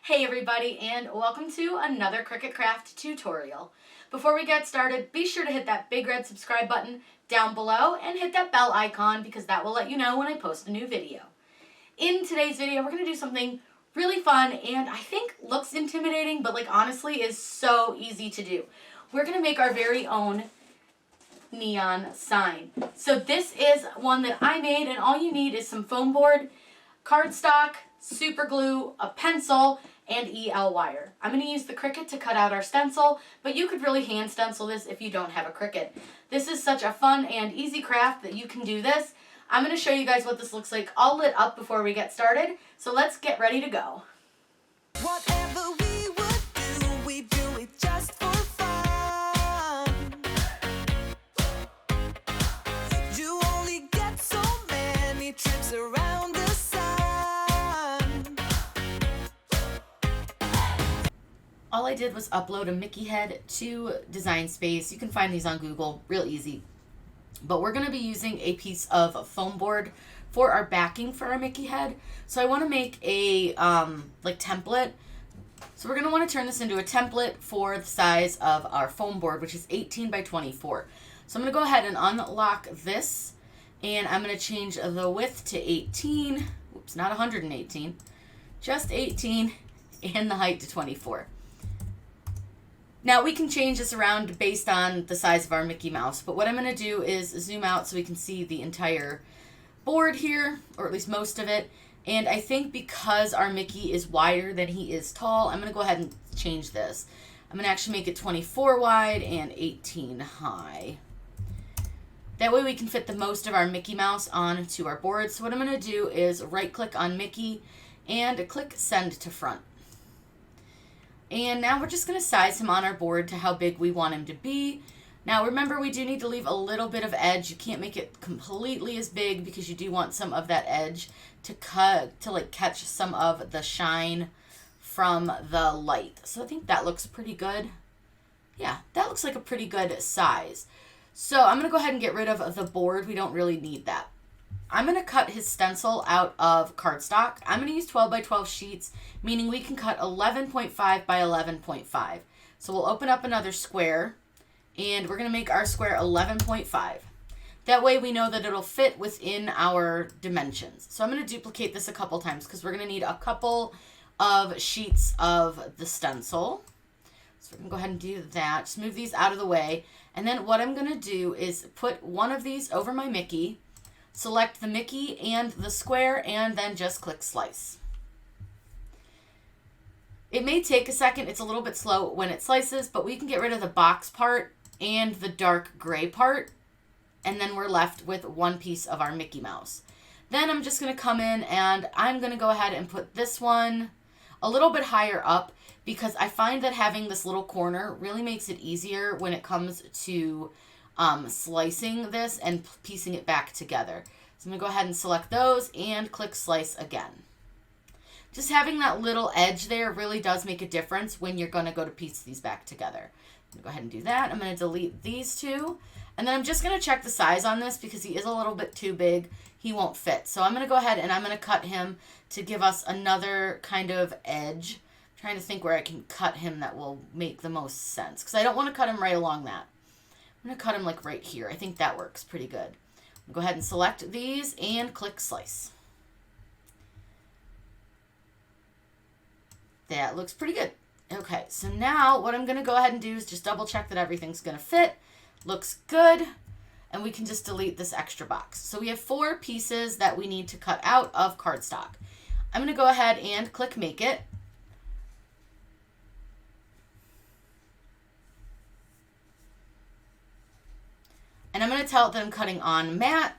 Hey everybody, and welcome to another Cricut Craft tutorial. Before we get started, be sure to hit that big red subscribe button down below and hit that bell icon because that will let you know when I post a new video. In today's video, we're going to do something really fun and I think looks intimidating, but honestly is so easy to do. We're going to make our very own neon sign. So this is one that I made, and all you need is some foam board, cardstock, super glue, a pencil, and EL wire. I'm going to use the Cricut to cut out our stencil, but you could really hand stencil this if you don't have a Cricut. This is such a fun and easy craft that you can do this. I'm going to show you guys what this looks like all lit up before we get started, so let's get ready to go. Whatever we would do, we do it just for fun. You only get so many trips around the sun. All I did was upload a Mickey head to Design Space. You can find these on Google, real easy. But we're going to be using a piece of foam board for our backing for our Mickey head. So I want to make a template. So we're going to want to turn this into a template for the size of our foam board, which is 18 by 24. So I'm going to go ahead and unlock this, and I'm going to change the width to 18. Oops, not 118, just 18, and the height to 24. Now we can change this around based on the size of our Mickey Mouse, but what I'm going to do is zoom out so we can see the entire board here, or at least most of it. And I think because our Mickey is wider than he is tall, I'm going to go ahead and change this. I'm going to actually make it 24 wide and 18 high. That way we can fit the most of our Mickey Mouse onto our board. So what I'm going to do is right click on Mickey and click send to front. And now we're just going to size him on our board to how big we want him to be. Now remember, we do need to leave a little bit of edge. You can't make it completely as big because you do want some of that edge to catch some of the shine from the light. So I think that looks pretty good. Yeah, that looks like a pretty good size. So I'm going to go ahead and get rid of the board. We don't really need that. I'm going to cut his stencil out of cardstock. I'm going to use 12 by 12 sheets, meaning we can cut 11.5 by 11.5. So we'll open up another square, and we're going to make our square 11.5. That way we know that it'll fit within our dimensions. So I'm going to duplicate this a couple times because we're going to need a couple of sheets of the stencil. So we're going to go ahead and do that. Just move these out of the way. And then what I'm going to do is put one of these over my Mickey, select the Mickey and the square, and then just click slice. It may take a second. It's a little bit slow when it slices, but we can get rid of the box part and the dark gray part, and then we're left with one piece of our Mickey Mouse. Then I'm just going to come in and I'm going to go ahead and put this one a little bit higher up because I find that having this little corner really makes it easier when it comes to slicing this and piecing it back together. So I'm going to go ahead and select those and click slice again. Just having that little edge there really does make a difference when you're going to go to piece these back together. I'm going to go ahead and do that. I'm going to delete these two. And then I'm just going to check the size on this because he is a little bit too big. He won't fit. So I'm going to go ahead and I'm going to cut him to give us another kind of edge. I'm trying to think where I can cut him that will make the most sense because I don't want to cut him right along that. I'm going to cut him right here. I think that works pretty good. Go ahead and select these and click slice. That looks pretty good. Okay, so now what I'm going to go ahead and do is just double check that everything's going to fit. Looks good. And we can just delete this extra box. So we have 4 pieces that we need to cut out of cardstock. I'm going to go ahead and click make it. And I'm going to tell it that I'm cutting on matte.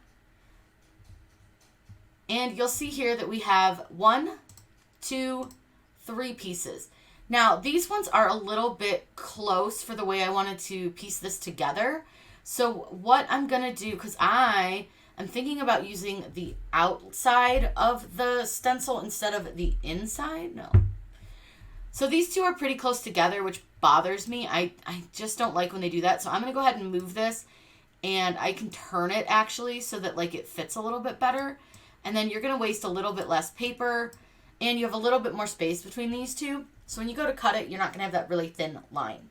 And you'll see here that we have 1, 2, 3 pieces. Now, these ones are a little bit close for the way I wanted to piece this together. So what I'm going to do, because I am thinking about using the outside of the stencil instead of the inside. No. So these two are pretty close together, which bothers me. I just don't like when they do that. So I'm going to go ahead and move this. And I can turn it actually so that it fits a little bit better. And then you're going to waste a little bit less paper and you have a little bit more space between these two. So when you go to cut it, you're not going to have that really thin line.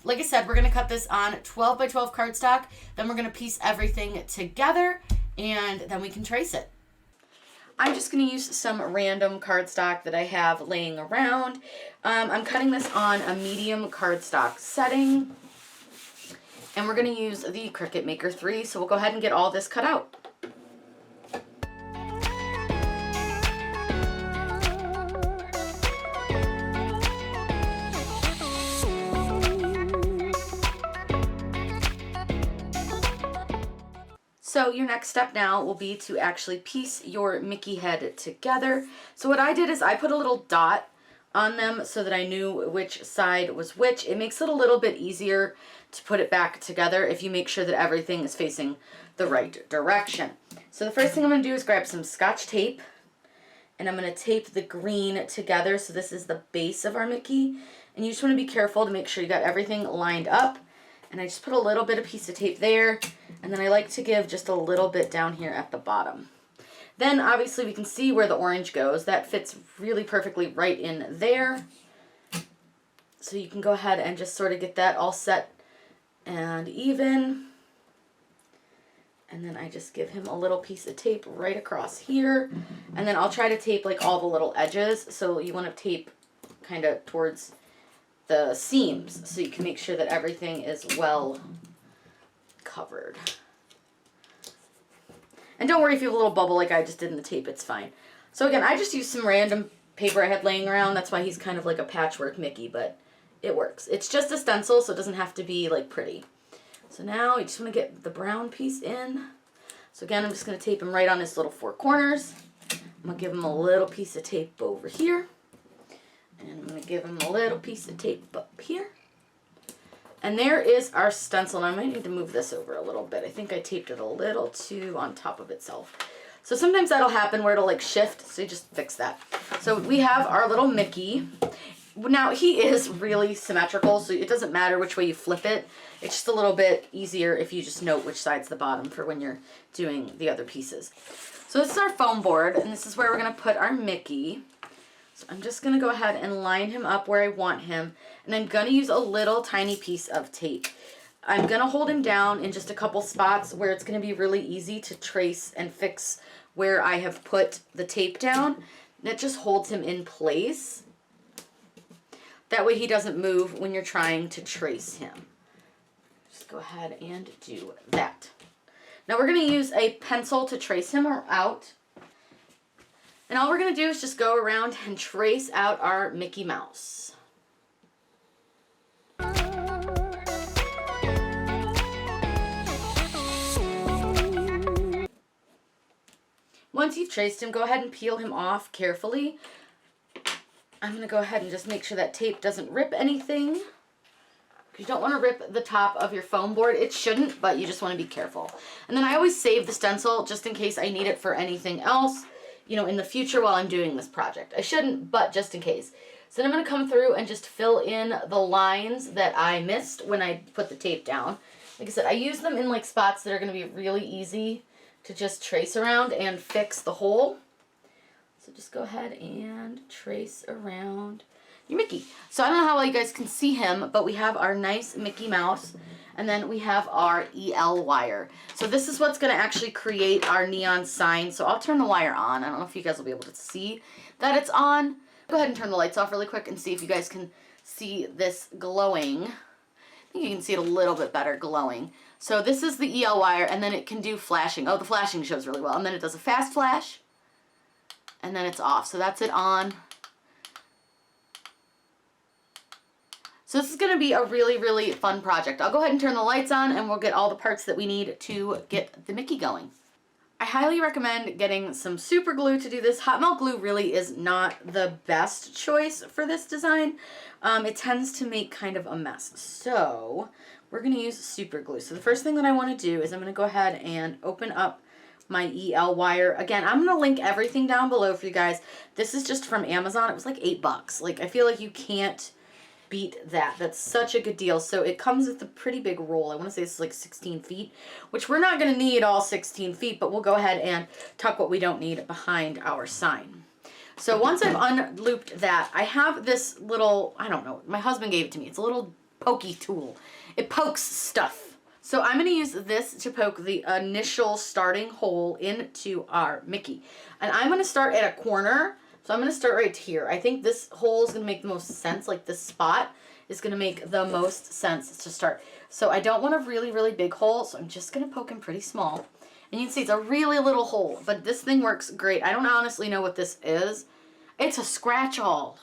Like I said, we're going to cut this on 12 by 12 cardstock. Then we're going to piece everything together, and then we can trace it. I'm just going to use some random cardstock that I have laying around. I'm cutting this on a medium cardstock setting. And we're going to use the Cricut Maker 3, so we'll go ahead and get all this cut out. So your next step now will be to actually piece your Mickey head together. So what I did is I put a little dot on them so that I knew which side was which. It makes it a little bit easier to put it back together if you make sure that everything is facing the right direction. So the first thing I'm going to do is grab some Scotch tape, and I'm going to tape the green together. So this is the base of our Mickey, and you just want to be careful to make sure you got everything lined up. And I just put a little bit of piece of tape there, and then I like to give just a little bit down here at the bottom. Then obviously we can see where the orange goes. That fits really perfectly right in there. So you can go ahead and just sort of get that all set and even. And then I just give him a little piece of tape right across here. And then I'll try to tape like all the little edges. So you want to tape kind of towards the seams so you can make sure that everything is well covered. And don't worry if you have a little bubble like I just did in the tape, it's fine. So again, I just used some random paper I had laying around. That's why he's kind of like a patchwork Mickey, but it works. It's just a stencil, so it doesn't have to be like pretty. So now you just want to get the brown piece in. So again, I'm just going to tape him right on his little four corners. I'm going to give him a little piece of tape over here. And I'm going to give him a little piece of tape up here. And there is our stencil. And I might need to move this over a little bit. I think I taped it a little too on top of itself. So sometimes that'll happen where it'll like shift. So you just fix that. So we have our little Mickey. Now he is really symmetrical, so it doesn't matter which way you flip it. It's just a little bit easier if you just note which side's the bottom for when you're doing the other pieces. So this is our foam board, and this is where we're going to put our Mickey. So I'm just going to go ahead and line him up where I want him, and I'm going to use a little tiny piece of tape. I'm going to hold him down in just a couple spots where it's going to be really easy to trace and fix where I have put the tape down. That just holds him in place. That way he doesn't move when you're trying to trace him. Just go ahead and do that. Now we're going to use a pencil to trace him out. And all we're going to do is just go around and trace out our Mickey Mouse. Once you've traced him, go ahead and peel him off carefully. I'm going to go ahead and just make sure that tape doesn't rip anything. You don't want to rip the top of your foam board. It shouldn't, but you just want to be careful. And then I always save the stencil just in case I need it for anything else, you know, in the future while I'm doing this project. I shouldn't, but just in case. So then I'm going to come through and just fill in the lines that I missed when I put the tape down. Like I said, I use them in like spots that are going to be really easy to just trace around and fix the hole. So just go ahead and trace around your Mickey. So I don't know how well you guys can see him, but we have our nice Mickey Mouse, and then we have our EL wire. So this is what's going to actually create our neon sign. So I'll turn the wire on. I don't know if you guys will be able to see that it's on. Go ahead and turn the lights off really quick and see if you guys can see this glowing. I think you can see it a little bit better glowing. So this is the EL wire, and then it can do flashing. Oh, the flashing shows really well. And then it does a fast flash. And then it's off. So that's it on. So this is going to be a really, really fun project. I'll go ahead and turn the lights on and we'll get all the parts that we need to get the Mickey going. I highly recommend getting some super glue to do this. Hot melt glue really is not the best choice for this design. It tends to make kind of a mess. So we're going to use super glue. So the first thing that I want to do is I'm going to go ahead and open up my EL wire. Again, I'm going to link everything down below for you guys. This is just from Amazon. It was like $8. Like, I feel like you can't beat that. That's such a good deal. So it comes with a pretty big roll. I want to say this is like 16 feet, which we're not going to need all 16 feet, but we'll go ahead and tuck what we don't need behind our sign. So once I've unlooped that, I have this little, I don't know, my husband gave it to me. It's a little pokey tool. It pokes stuff. So I'm going to use this to poke the initial starting hole into our Mickey. And I'm going to start at a corner. So I'm going to start right here. I think this hole is going to make the most sense. Like this spot is going to make the most sense to start. So I don't want a really, really big hole. So I'm just going to poke him pretty small. And you can see it's a really little hole. But this thing works great. I don't honestly know what this is. It's a scratch-all.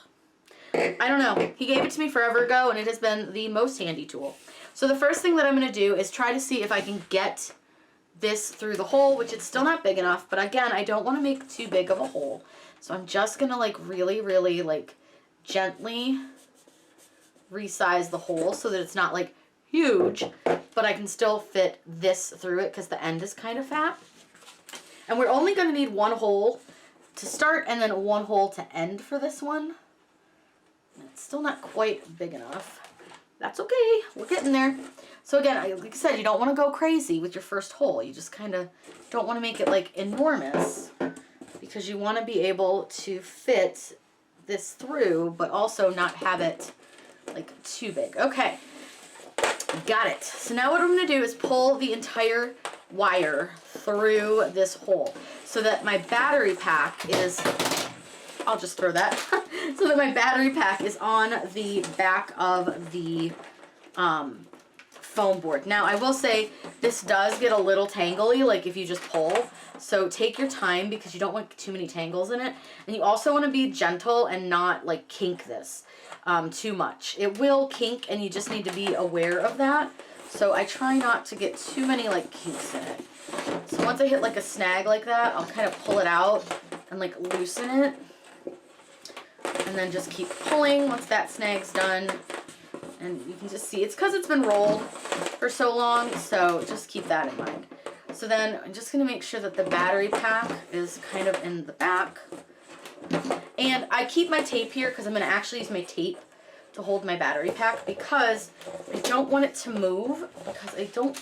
I don't know. He gave it to me forever ago, and it has been the most handy tool. So the first thing that I'm going to do is try to see if I can get this through the hole, which it's still not big enough. But again, I don't want to make too big of a hole. So I'm just going to like really, really like gently resize the hole so that it's not like huge, but I can still fit this through it because the end is kind of fat. And we're only going to need one hole to start and then one hole to end for this one. It's still not quite big enough. That's okay. We're getting there. So again, like I said, you don't want to go crazy with your first hole. You just kind of don't want to make it like enormous because you want to be able to fit this through, but also not have it like too big. Okay, got it. So now what I'm going to do is pull the entire wire through this hole so that my battery pack is, I'll just throw that, so that my battery pack is on the back of the foam board. Now I will say this does get a little tangly, like if you just pull, so take your time because you don't want too many tangles in it, and you also want to be gentle and not like kink this too much. It will kink and you just need to be aware of that, so I try not to get too many like kinks in it. So once I hit like a snag like that, I'll kind of pull it out and like loosen it, and then just keep pulling once that snag's done. And you can just see it's because it's been rolled for so long, so just keep that in mind. So then I'm just going to make sure that the battery pack is kind of in the back. And I keep my tape here because I'm going to actually use my tape to hold my battery pack because I don't want it to move, because I don't,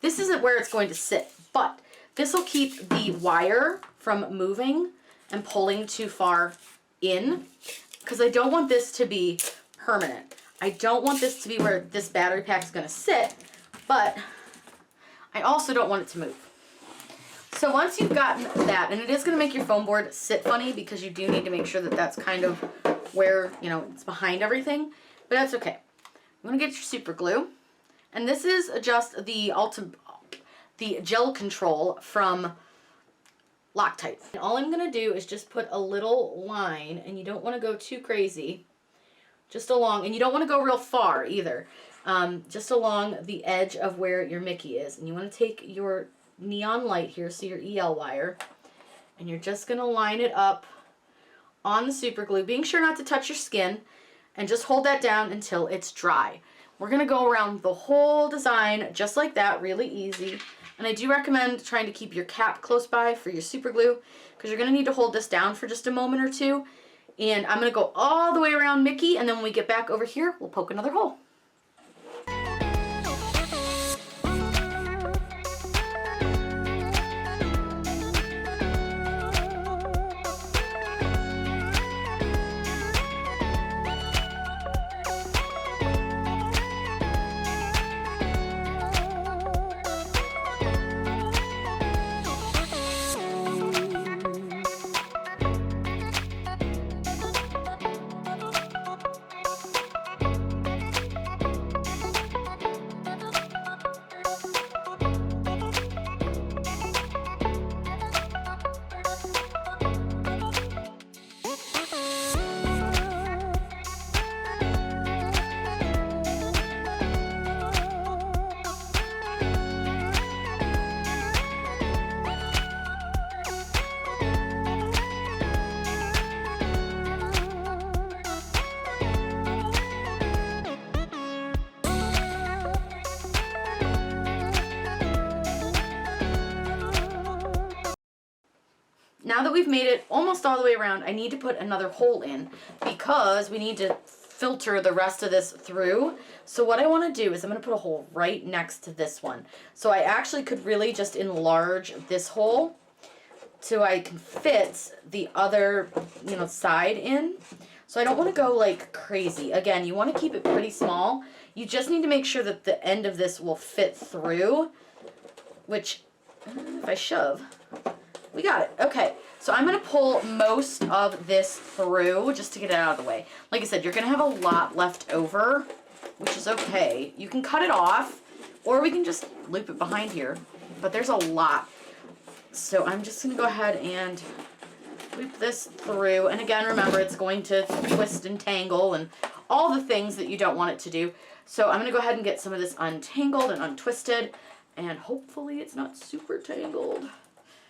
this isn't where it's going to sit, but this will keep the wire from moving and pulling too far in, because I don't want this to be permanent. I don't want this to be where this battery pack is going to sit, but I also don't want it to move. So once you've gotten that, and it is going to make your foam board sit funny because you do need to make sure that that's kind of where, you know, it's behind everything, but that's okay. I'm going to get your super glue, and this is just the gel control from Loctite. And all I'm going to do is just put a little line, and you don't want to go too crazy, just along, and you don't want to go real far either, just along the edge of where your Mickey is. And you want to take your neon light here, so your EL wire, and you're just going to line it up on the super glue, being sure not to touch your skin, and just hold that down until it's dry. We're going to go around the whole design just like that, really easy. And I do recommend trying to keep your cap close by for your super glue, because you're going to need to hold this down for just a moment or two. And I'm going to go all the way around Mickey, and then when we get back over here, we'll poke another hole. Now that we've made it almost all the way around, I need to put another hole in because we need to filter the rest of this through. So what I want to do is I'm going to put a hole right next to this one. So I actually could really just enlarge this hole so I can fit the other, side in. So I don't want to go like crazy. Again, you want to keep it pretty small. You just need to make sure that the end of this will fit through, which, if I shove, we got it. Okay, so I'm going to pull most of this through just to get it out of the way. Like I said, you're going to have a lot left over, which is okay. You can cut it off, or we can just loop it behind here, but there's a lot. So I'm just going to go ahead and loop this through. And again, remember, it's going to twist and tangle and all the things that you don't want it to do. So I'm going to go ahead and get some of this untangled and untwisted, and hopefully it's not super tangled.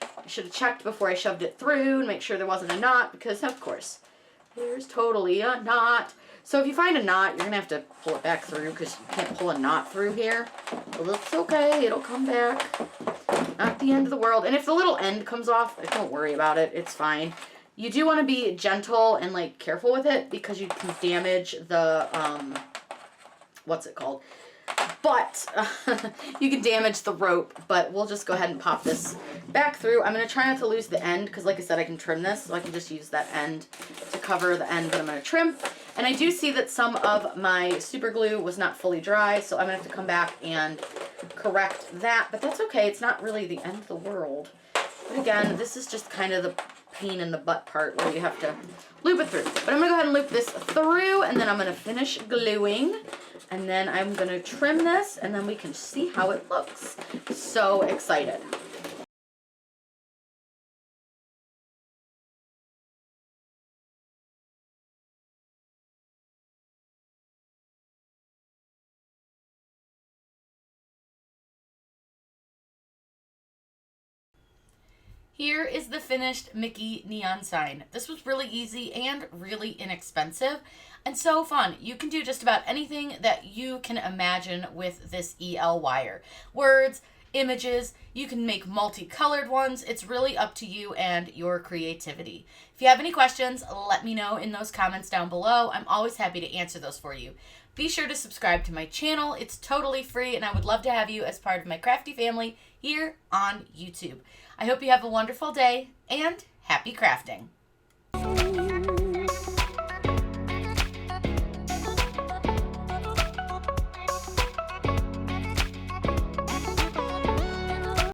I should have checked before I shoved it through and make sure there wasn't a knot, because of course there's totally a knot. So if you find a knot, you're gonna have to pull it back through, because you can't pull a knot through here. But it's okay, it'll come back. Not the end of the world. And if the little end comes off, don't worry about it, it's fine. You do want to be gentle and like careful with it, because you can damage the what's it called? But you can damage the rope, but we'll just go ahead and pop this back through. I'm going to try not to lose the end, because like I said, I can trim this, so I can just use that end to cover the end that I'm going to trim. And I do see that some of my super glue was not fully dry, so I'm going to have to come back and correct that, but that's okay. It's not really the end of the world. But again, this is just kind of the pain in the butt part where you have to loop it through. But I'm going to go ahead and loop this through, and then I'm going to finish gluing. And then I'm going to trim this, and then we can see how it looks. So excited. Here is the finished Mickey neon sign. This was really easy and really inexpensive and so fun. You can do just about anything that you can imagine with this EL wire. Words, images, you can make multicolored ones. It's really up to you and your creativity. If you have any questions, let me know in those comments down below. I'm always happy to answer those for you. Be sure to subscribe to my channel. It's totally free, and I would love to have you as part of my crafty family here on YouTube. I hope you have a wonderful day, and happy crafting.